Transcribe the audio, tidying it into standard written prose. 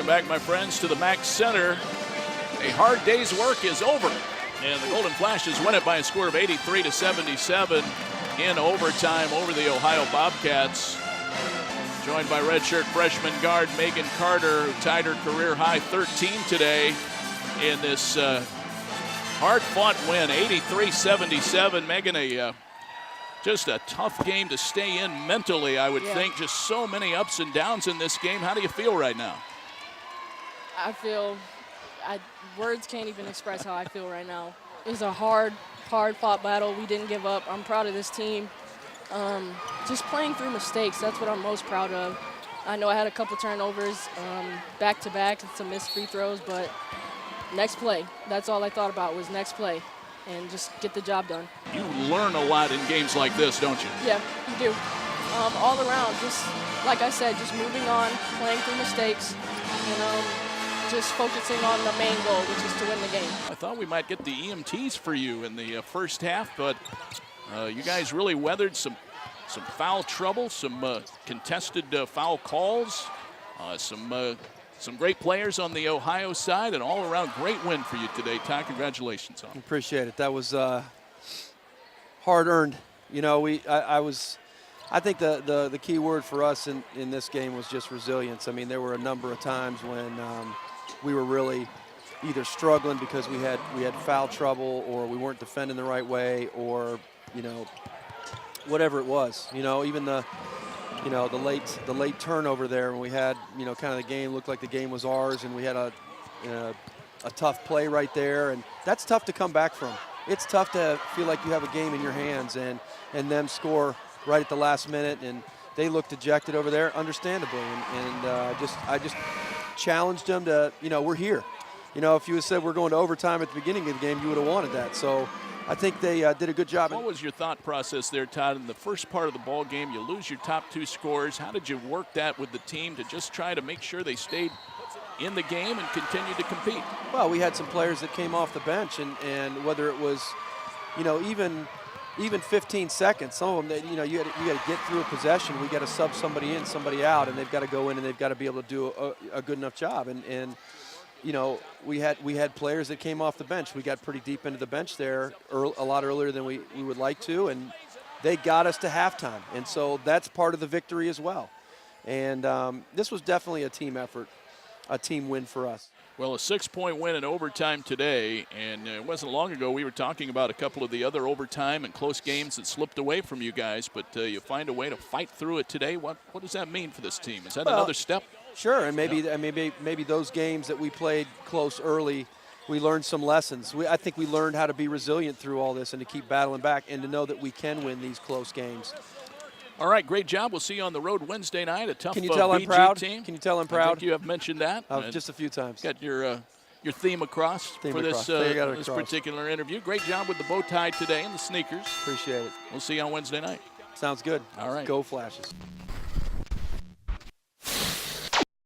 Welcome back, my friends, to the Mack Center. A hard day's work is over, and the Golden Flashes win it by a score of 83-77 in overtime over the Ohio Bobcats. Joined by redshirt freshman guard Megan Carter, who tied her career high 13 today in this hard-fought win, 83-77. Megan, just a tough game to stay in mentally, I would think. Just so many ups and downs in this game. How do you feel right now? I feel, words can't even express how I feel right now. It was a hard-fought battle. We didn't give up. I'm proud of this team. Just playing through mistakes, that's what I'm most proud of. I know I had a couple turnovers back-to-back and some missed free throws, but next play, that's all I thought about was next play and just get the job done. You learn a lot in games like this, don't you? Yeah, you do. All around, just like I said, just moving on, playing through mistakes, and just focusing on the main goal, which is to win the game. I thought we might get the EMTs for you in the first half, but you guys really weathered some foul trouble, some contested foul calls, some great players on the Ohio side, and all-around great win for you today. Ty, congratulations on it. Appreciate it. That was hard-earned. You know, I think the key word for us in this game was just resilience. I mean, there were a number of times when we were really either struggling because we had foul trouble, or we weren't defending the right way, or whatever it was. Even the late turnover there when we had kind of the game looked like the game was ours, and we had a tough play right there, and that's tough to come back from. It's tough to feel like you have a game in your hands and them score right at the last minute, and they looked dejected over there, understandably, and I just challenged them to, we're here. If you had said we're going to overtime at the beginning of the game, you would have wanted that. So I think they did a good job. What was your thought process there, Todd? In the first part of the ball game, you lose your top two scorers. How did you work that with the team to just try to make sure they stayed in the game and continued to compete? Well, we had some players that came off the bench, and whether it was, even 15 seconds, some of them, you got to get through a possession. We got to sub somebody in, somebody out, and they've got to go in and they've got to be able to do a good enough job. And we had players that came off the bench. We got pretty deep into the bench there a lot earlier than we would like to, and they got us to halftime. And so that's part of the victory as well. And this was definitely a team effort, a team win for us. Well, a 6-point win in overtime today, and it wasn't long ago we were talking about a couple of the other overtime and close games that slipped away from you guys, but you find a way to fight through it today. What does that mean for this team? Is that another step? Sure, and maybe those games that we played close early, we learned some lessons. I think we learned how to be resilient through all this and to keep battling back and to know that we can win these close games. All right, great job. We'll see you on the road Wednesday night. A tough Can you tell I'm BG proud? team. Can you tell I'm proud? I think you have mentioned that. Just a few times. Got your theme across for this particular interview. Great job with the bow tie today and the sneakers. Appreciate it. We'll see you on Wednesday night. Sounds good. All right. Go Flashes.